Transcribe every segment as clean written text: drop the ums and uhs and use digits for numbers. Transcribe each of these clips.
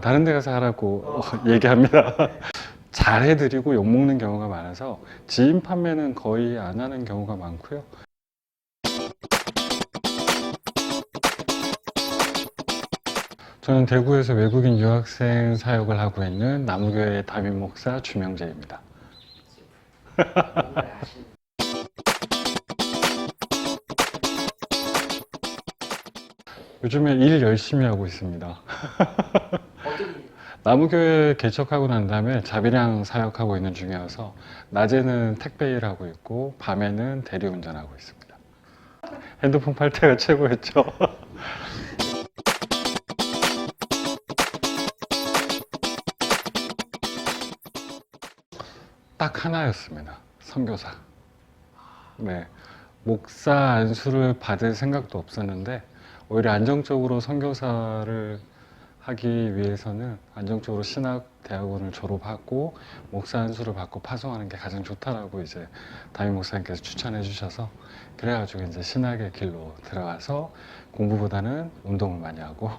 다른 데 가서 하라고 얘기합니다. 잘 해드리고 욕먹는 경우가 많아서 지인 판매는 거의 안 하는 경우가 많고요. 저는 대구에서 외국인 유학생 사역을 하고 있는 나무교회 담임 목사 주명재입니다. 요즘에 일 열심히 하고 있습니다. 나무교회 개척하고 난 다음에 자비량 사역하고 있는 중이어서 낮에는 택배 일하고 있고 밤에는 대리운전하고 있습니다. 핸드폰 팔 때가 최고였죠. 딱 하나였습니다. 선교사. 네, 목사 안수를 받을 생각도 없었는데 오히려 안정적으로 선교사를 하기 위해서는 안정적으로 신학대학원을 졸업하고 목사 안수를 받고 파송하는 게 가장 좋다라고 이제 담임 목사님께서 추천해 주셔서 그래가지고 이제 신학의 길로 들어가서 공부보다는 운동을 많이 하고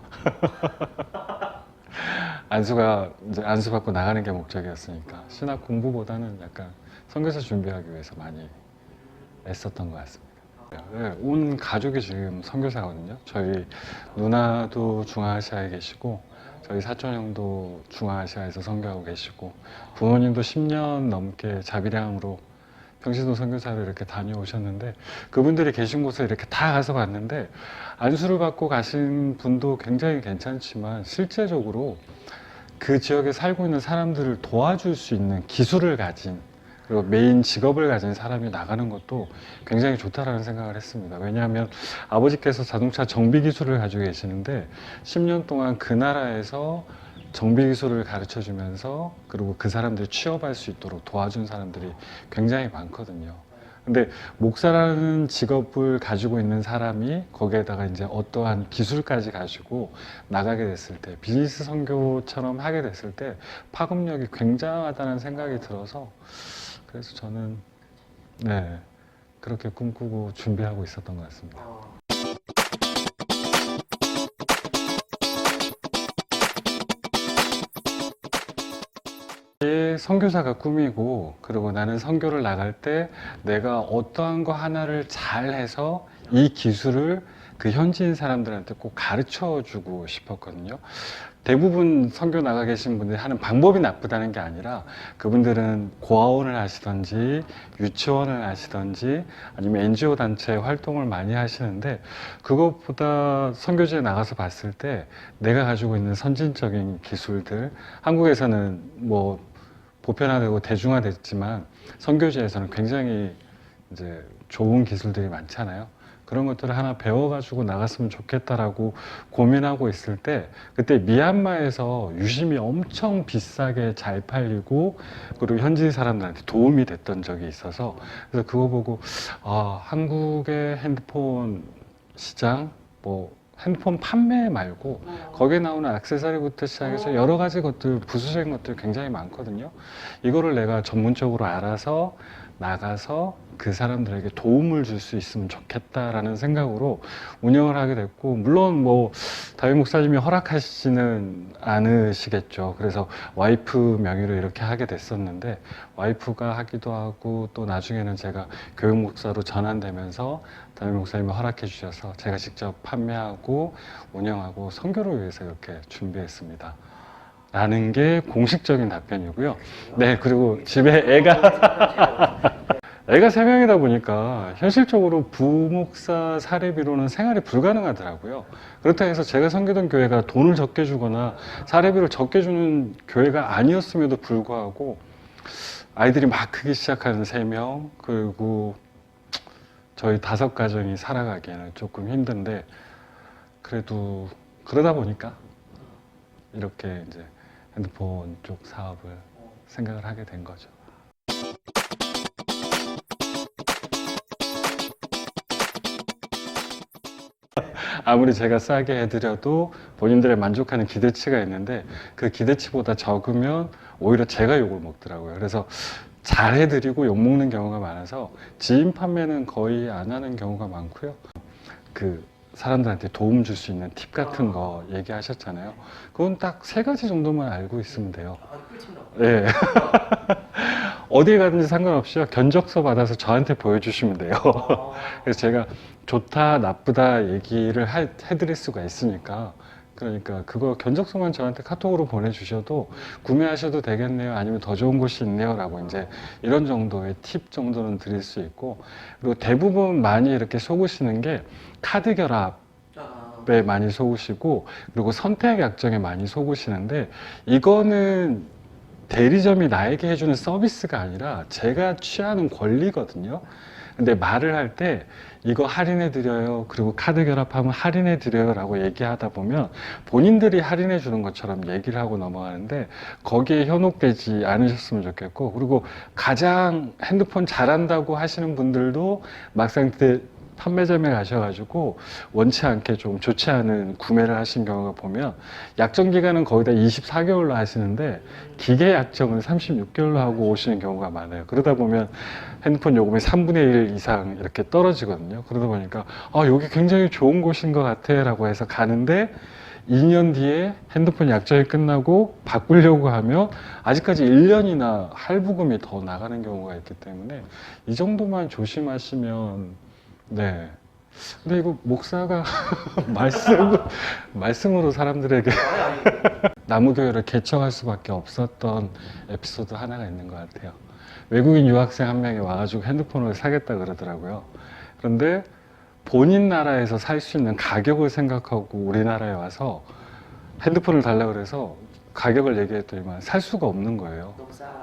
안수가 이제 안수 받고 나가는 게 목적이었으니까 신학 공부보다는 약간 선교사 준비하기 위해서 많이 애썼던 것 같습니다. 네, 온 가족이 지금 선교사거든요. 저희 누나도 중앙아시아에 계시고 저희 사촌 형도 중앙아시아에서 선교하고 계시고 부모님도 10년 넘게 자비량으로 평신도 선교사를 이렇게 다녀오셨는데 그분들이 계신 곳에 이렇게 다 가서 봤는데 안수를 받고 가신 분도 굉장히 괜찮지만 실제적으로 그 지역에 살고 있는 사람들을 도와줄 수 있는 기술을 가진 그리고 메인 직업을 가진 사람이 나가는 것도 굉장히 좋다라는 생각을 했습니다. 왜냐하면 아버지께서 자동차 정비 기술을 가지고 계시는데 10년 동안 그 나라에서 정비 기술을 가르쳐 주면서 그리고 그 사람들이 취업할 수 있도록 도와준 사람들이 굉장히 많거든요. 근데 목사라는 직업을 가지고 있는 사람이 거기에다가 이제 어떠한 기술까지 가지고 나가게 됐을 때 비즈니스 선교처럼 하게 됐을 때 파급력이 굉장하다는 생각이 들어서 그래서 저는 네 그렇게 꿈꾸고 준비하고 있었던 것 같습니다. 선교사가 꿈이고 그리고 나는 선교를 나갈 때 내가 어떠한 거 하나를 잘 해서 이 기술을 그 현지인 사람들한테 꼭 가르쳐 주고 싶었거든요. 대부분 선교 나가 계신 분들이 하는 방법이 나쁘다는 게 아니라 그분들은 고아원을 하시던지 유치원을 하시던지 아니면 NGO 단체 활동을 많이 하시는데 그것보다 선교지에 나가서 봤을 때 내가 가지고 있는 선진적인 기술들 한국에서는 뭐 보편화되고 대중화됐지만 선교지에서는 굉장히 이제 좋은 기술들이 많잖아요. 그런 것들을 하나 배워가지고 나갔으면 좋겠다라고 고민하고 있을 때 그때 미얀마에서 유심히 엄청 비싸게 잘 팔리고 그리고 현지 사람들한테 도움이 됐던 적이 있어서 그래서 그거 보고 아, 한국의 핸드폰 시장 뭐 핸드폰 판매 말고 거기에 나오는 액세서리부터 시작해서 여러 가지 것들 부수적인 것들이 굉장히 많거든요. 이거를 내가 전문적으로 알아서 나가서 그 사람들에게 도움을 줄 수 있으면 좋겠다라는 생각으로 운영을 하게 됐고 물론 뭐 담임 목사님이 허락하시지는 않으시겠죠. 그래서 와이프 명의로 이렇게 하게 됐었는데 와이프가 하기도 하고 또 나중에는 제가 교육 목사로 전환되면서 담임 목사님이 허락해 주셔서 제가 직접 판매하고 운영하고 선교를 위해서 이렇게 준비했습니다. 라는 게 공식적인 답변이고요. 네, 그리고 집에 애가 3명이다 보니까 현실적으로 부목사 사례비로는 생활이 불가능하더라고요. 그렇다고 해서 제가 섬기던 교회가 돈을 적게 주거나 사례비를 적게 주는 교회가 아니었음에도 불구하고 아이들이 막 크기 시작하는 3명 그리고 저희 5가정이 살아가기에는 조금 힘든데 그래도 그러다 보니까 이렇게 이제 핸드폰 쪽 사업을 생각을 하게 된 거죠. 아무리 제가 싸게 해드려도 본인들의 만족하는 기대치가 있는데 그 기대치보다 적으면 오히려 제가 욕을 먹더라고요. 그래서 잘 해드리고 욕먹는 경우가 많아서 지인 판매는 거의 안 하는 경우가 많고요. 그 사람들한테 도움 줄 수 있는 팁 같은 거 얘기하셨잖아요. 그건 딱 세 가지 정도만 알고 있으면 돼요. 예. 어디 가든지 상관없이요. 견적서 받아서 저한테 보여주시면 돼요. 그래서 제가 좋다, 나쁘다 얘기를 해드릴 수가 있으니까. 그러니까 그거 견적서만 저한테 카톡으로 보내주셔도 구매하셔도 되겠네요. 아니면 더 좋은 곳이 있네요. 라고 이제 이런 정도의 팁 정도는 드릴 수 있고. 그리고 대부분 많이 이렇게 속으시는 게 카드 결합에 많이 속으시고, 그리고 선택 약정에 많이 속으시는데, 이거는 대리점이 나에게 해주는 서비스가 아니라 제가 취하는 권리거든요. 근데 말을 할 때 이거 할인해 드려요. 그리고 카드 결합하면 할인해 드려요. 라고 얘기하다 보면 본인들이 할인해 주는 것처럼 얘기를 하고 넘어가는데 거기에 현혹되지 않으셨으면 좋겠고, 그리고 가장 핸드폰 잘한다고 하시는 분들도 막상 판매점에 가셔가지고 원치 않게 좀 좋지 않은 구매를 하신 경우가 보면 약정 기간은 거의 다 24개월로 하시는데 기계 약정은 36개월로 하고 오시는 경우가 많아요. 그러다 보면 핸드폰 요금이 3분의 1 이상 이렇게 떨어지거든요. 그러다 보니까 여기 굉장히 좋은 곳인 것 같아 라고 해서 가는데 2년 뒤에 핸드폰 약정이 끝나고 바꾸려고 하면 아직까지 1년이나 할부금이 더 나가는 경우가 있기 때문에 이 정도만 조심하시면. 네. 근데 이거 목사가 말씀으로 사람들에게 나무교회를 개척할 수밖에 없었던 에피소드 하나가 있는 것 같아요. 외국인 유학생 한 명이 와가지고 핸드폰을 사겠다 그러더라고요. 그런데 본인 나라에서 살 수 있는 가격을 생각하고 우리나라에 와서 핸드폰을 달라고 그래서 가격을 얘기했더니만 살 수가 없는 거예요.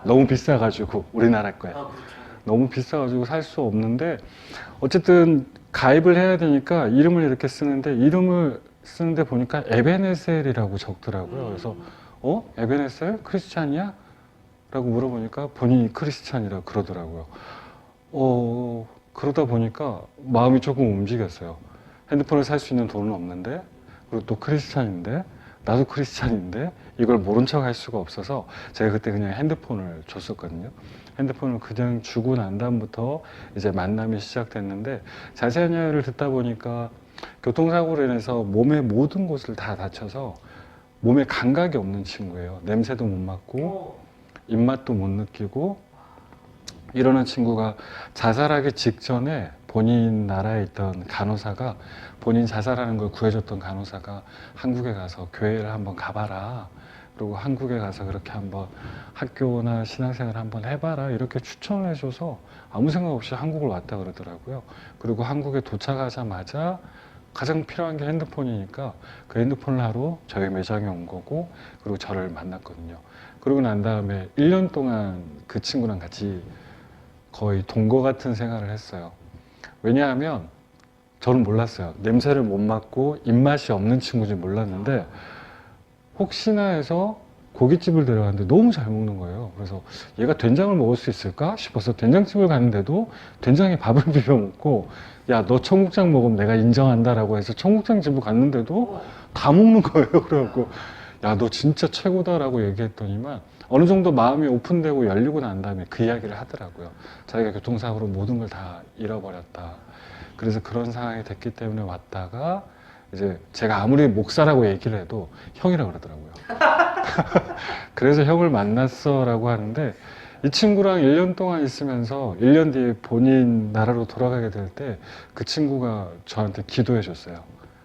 너무 비싸가지고 우리나라 거야. 너무 비싸가지고 살 수 없는데 어쨌든 가입을 해야 되니까 이름을 이렇게 쓰는데 이름을 쓰는데 보니까 에베네셀이라고 적더라고요. 그래서 에베네셀? 크리스찬이야? 라고 물어보니까 본인이 크리스찬이라 그러더라고요. 그러다 보니까 마음이 조금 움직였어요. 핸드폰을 살 수 있는 돈은 없는데, 그리고 또 크리스찬인데, 나도 크리스찬인데 이걸 모른 척 할 수가 없어서 제가 그때 그냥 핸드폰을 줬었거든요. 핸드폰을 그냥 주고 난 다음부터 이제 만남이 시작됐는데, 자세한 이야기를 듣다 보니까 교통사고로 인해서 몸의 모든 곳을 다 다쳐서 몸에 감각이 없는 친구예요. 냄새도 못 맡고 입맛도 못 느끼고 이러는 친구가 자살하기 직전에 본인 나라에 있던 간호사가, 본인 자살하는 걸 구해줬던 간호사가 한국에 가서 교회를 한번 가봐라. 그리고 한국에 가서 그렇게 한번 학교나 신앙생활 한번 해봐라. 이렇게 추천을 해줘서 아무 생각 없이 한국을 왔다 그러더라고요. 그리고 한국에 도착하자마자 가장 필요한 게 핸드폰이니까 그 핸드폰을 하러 저희 매장에 온 거고, 그리고 저를 만났거든요. 그러고 난 다음에 1년 동안 그 친구랑 같이 거의 동거 같은 생활을 했어요. 왜냐하면 저는 몰랐어요. 냄새를 못 맡고 입맛이 없는 친구인지 몰랐는데 혹시나 해서 고깃집을 데려갔는데 너무 잘 먹는 거예요. 그래서 얘가 된장을 먹을 수 있을까 싶어서 된장집을 갔는데도 된장에 밥을 비벼 먹고, 야, 너 청국장 먹으면 내가 인정한다라고 해서 청국장 집을 갔는데도 다 먹는 거예요. 그래갖고 야, 너 진짜 최고다라고 얘기했더니만 어느 정도 마음이 오픈되고 열리고 난 다음에 그 이야기를 하더라고요. 자기가 교통사고로 모든 걸 다 잃어버렸다. 그래서 그런 상황이 됐기 때문에 왔다가 이제 제가 아무리 목사라고 얘기를 해도 형이라고 그러더라고요. 그래서 형을 만났어라고 하는데, 이 친구랑 1년 동안 있으면서 1년 뒤에 본인 나라로 돌아가게 될 때 그 친구가 저한테 기도해 줬어요.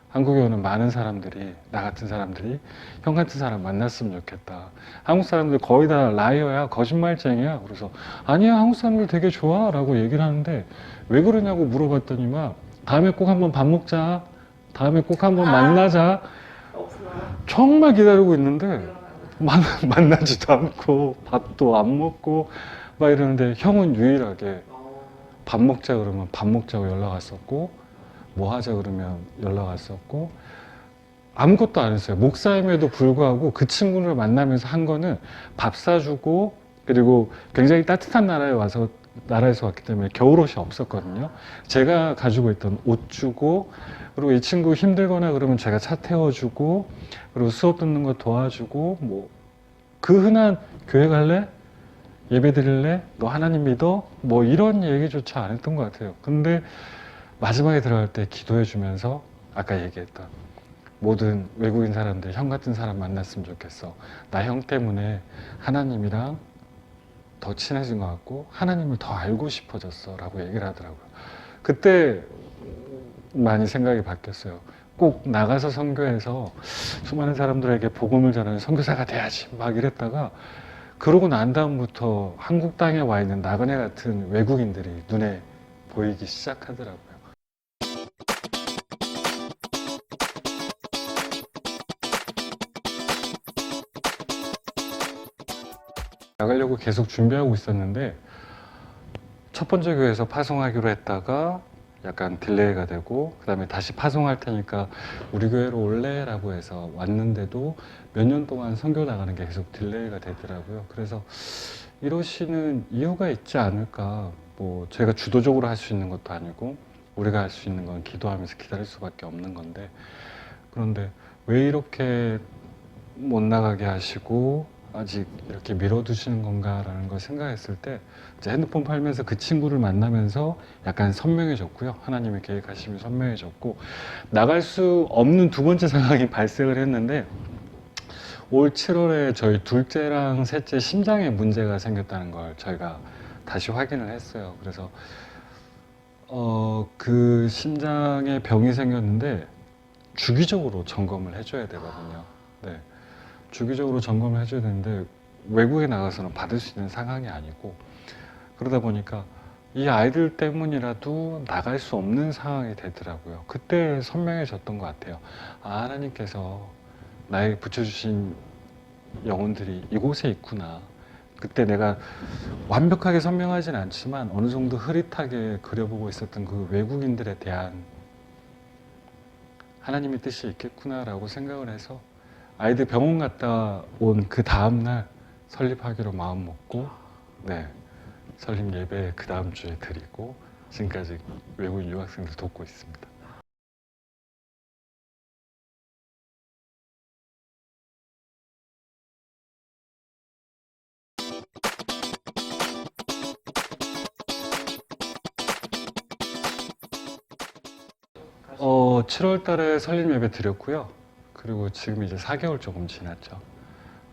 한국에 오는 많은 사람들이, 나 같은 사람들이 형 같은 사람 만났으면 좋겠다. 한국 사람들 거의 다 라이어야, 거짓말쟁이야. 그래서 아니야, 한국 사람들 되게 좋아 라고 얘기를 하는데 왜 그러냐고 물어봤더니만 다음에 꼭 한번 밥 먹자, 다음에 꼭 한번 만나자. 정말 기다리고 있는데 만나지도 않고 밥도 안 먹고 막 이러는데, 형은 유일하게 밥 먹자 그러면 밥 먹자고 연락 왔었고, 뭐 하자 그러면 연락 왔었고, 아무것도 안 했어요. 목사임에도 불구하고 그 친구를 만나면서 한 거는 밥 사주고, 그리고 굉장히 따뜻한 나라에서 왔기 때문에 겨울옷이 없었거든요. 제가 가지고 있던 옷 주고, 그리고 이 친구 힘들거나 그러면 제가 차 태워주고, 그리고 수업 듣는 거 도와주고, 뭐 그 흔한 교회 갈래? 예배 드릴래? 너 하나님 믿어? 뭐 이런 얘기조차 안 했던 것 같아요. 근데 마지막에 들어갈 때 기도해 주면서 아까 얘기했던 모든 외국인 사람들, 형 같은 사람 만났으면 좋겠어. 나 형 때문에 하나님이랑 더 친해진 것 같고 하나님을 더 알고 싶어졌어 라고 얘기를 하더라고요. 그때 많이 생각이 바뀌었어요. 꼭 나가서 선교해서 수많은 사람들에게 복음을 전하는 선교사가 돼야지 막 이랬다가 그러고 난 다음부터 한국 땅에 와 있는 나그네 같은 외국인들이 눈에 보이기 시작하더라고요. 나가려고 계속 준비하고 있었는데 첫 번째 교회에서 파송하기로 했다가 약간 딜레이가 되고 그 다음에 다시 파송할 테니까 우리 교회로 올래? 라고 해서 왔는데도 몇 년 동안 선교 나가는 게 계속 딜레이가 되더라고요. 그래서 이러시는 이유가 있지 않을까. 뭐 제가 주도적으로 할 수 있는 것도 아니고 우리가 할 수 있는 건 기도하면서 기다릴 수밖에 없는 건데 그런데 왜 이렇게 못 나가게 하시고 아직 이렇게 밀어두시는 건가라는 걸 생각했을 때 이제 핸드폰 팔면서 그 친구를 만나면서 약간 선명해졌고요. 하나님의 계획하심이 선명해졌고 나갈 수 없는 두 번째 상황이 발생을 했는데 올 7월에 저희 둘째랑 셋째 심장에 문제가 생겼다는 걸 저희가 다시 확인을 했어요. 그래서 그 심장에 병이 생겼는데 주기적으로 점검을 해줘야 되거든요. 네. 주기적으로 점검을 해줘야 되는데 외국에 나가서는 받을 수 있는 상황이 아니고 그러다 보니까 이 아이들 때문이라도 나갈 수 없는 상황이 되더라고요. 그때 선명해졌던 것 같아요. 아, 하나님께서 나에게 붙여주신 영혼들이 이곳에 있구나. 그때 내가 완벽하게 선명하진 않지만 어느 정도 흐릿하게 그려보고 있었던 그 외국인들에 대한 하나님의 뜻이 있겠구나라고 생각을 해서 아이들 병원 갔다 온 그 다음날 설립하기로 마음 먹고 네, 설립 예배 그 다음 주에 드리고 지금까지 외국인 유학생들 돕고 있습니다. 어, 7월 달에 설립 예배 드렸고요. 그리고 지금 이제 4개월 조금 지났죠.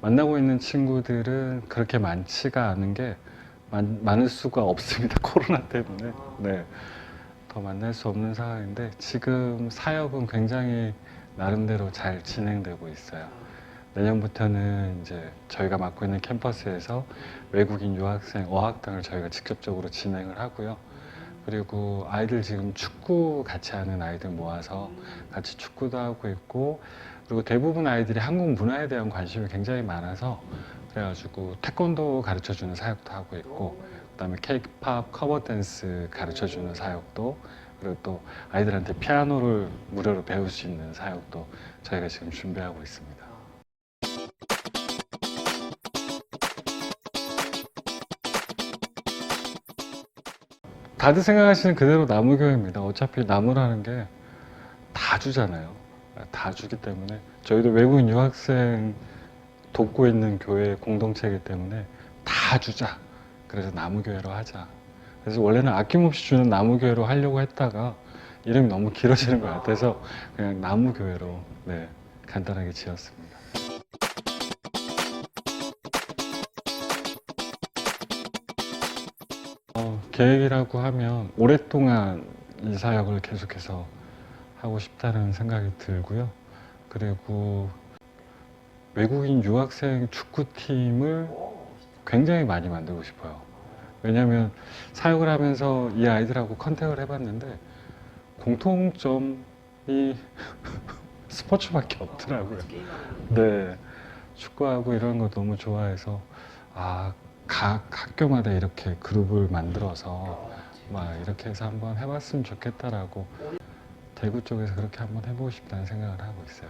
만나고 있는 친구들은 그렇게 많지가 않은 게 많을 수가 없습니다. 코로나 때문에. 네. 더 만날 수 없는 상황인데 지금 사역은 굉장히 나름대로 잘 진행되고 있어요. 내년부터는 이제 저희가 맡고 있는 캠퍼스에서 외국인 유학생 어학당을 저희가 직접적으로 진행을 하고요. 그리고 아이들 지금 축구 같이 하는 아이들 모아서 같이 축구도 하고 있고 그리고 대부분 아이들이 한국 문화에 대한 관심이 굉장히 많아서 그래가지고 태권도 가르쳐주는 사역도 하고 있고 그다음에 케이팝 커버 댄스 가르쳐주는 사역도 그리고 또 아이들한테 피아노를 무료로 배울 수 있는 사역도 저희가 지금 준비하고 있습니다. 다들 생각하시는 그대로 나무교회입니다. 어차피 나무라는 게 다 주잖아요. 다 주기 때문에 저희도 외국인 유학생 돕고 있는 교회 공동체이기 때문에 다 주자. 그래서 나무교회로 하자. 그래서 원래는 아낌없이 주는 나무교회로 하려고 했다가 이름이 너무 길어지는 것 같아서 그냥 나무교회로 네, 간단하게 지었습니다. 계획이라고 하면 오랫동안 이 사역을 계속해서 하고 싶다는 생각이 들고요. 그리고 외국인 유학생 축구팀을 굉장히 많이 만들고 싶어요. 왜냐하면 사역을 하면서 이 아이들하고 컨택을 해봤는데 공통점이 스포츠밖에 없더라고요. 네, 축구하고 이런 거 너무 좋아해서 각 학교마다 이렇게 그룹을 만들어서 막 이렇게 해서 한번 해봤으면 좋겠다라고 대구 쪽에서 그렇게 한번 해보고 싶다는 생각을 하고 있어요.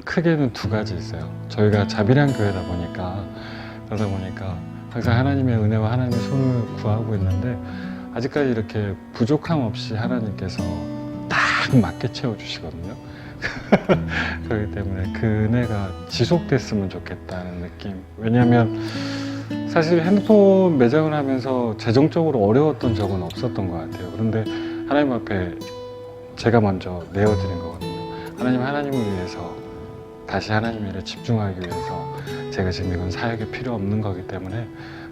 크게는 두 가지 있어요. 저희가 자비랑 교회다 보니까 그러다 보니까 항상 하나님의 은혜와 하나님의 손을 구하고 있는데 아직까지 이렇게 부족함 없이 하나님께서 딱 맞게 채워주시거든요. 그렇기 때문에 그 은혜가 지속됐으면 좋겠다는 느낌. 왜냐하면 사실 핸드폰 매장을 하면서 재정적으로 어려웠던 적은 없었던 것 같아요. 그런데 하나님 앞에 제가 먼저 내어드린 거거든요. 하나님을 위해서, 다시 하나님 일에 집중하기 위해서 제가 지금 이건 사역에 필요 없는 거기 때문에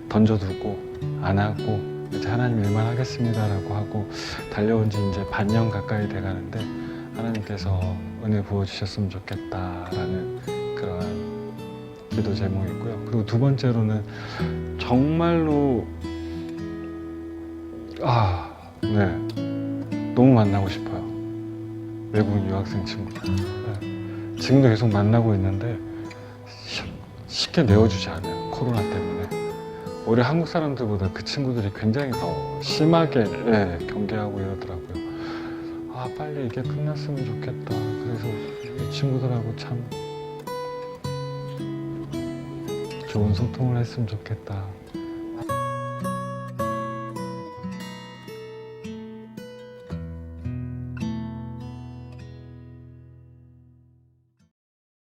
던져두고 안 하고 이제 하나님 일만 하겠습니다라고 하고 달려온 지 이제 반년 가까이 돼 가는데, 하나님께서 은혜 부어주셨으면 좋겠다라는 그런 기도 제목이고요. 그리고 두 번째로는 정말로 너무 만나고 싶어요. 외국인 유학생 친구들. 네. 지금도 계속 만나고 있는데 쉽게 내어주지 않아요. 코로나 때문에. 오히려 한국 사람들보다 그 친구들이 굉장히 더 심하게 경계하고 이러더라고요. 빨리 이게 끝났으면 좋겠다. 그래서 이 친구들하고 참 좋은 소통을 했으면 좋겠다.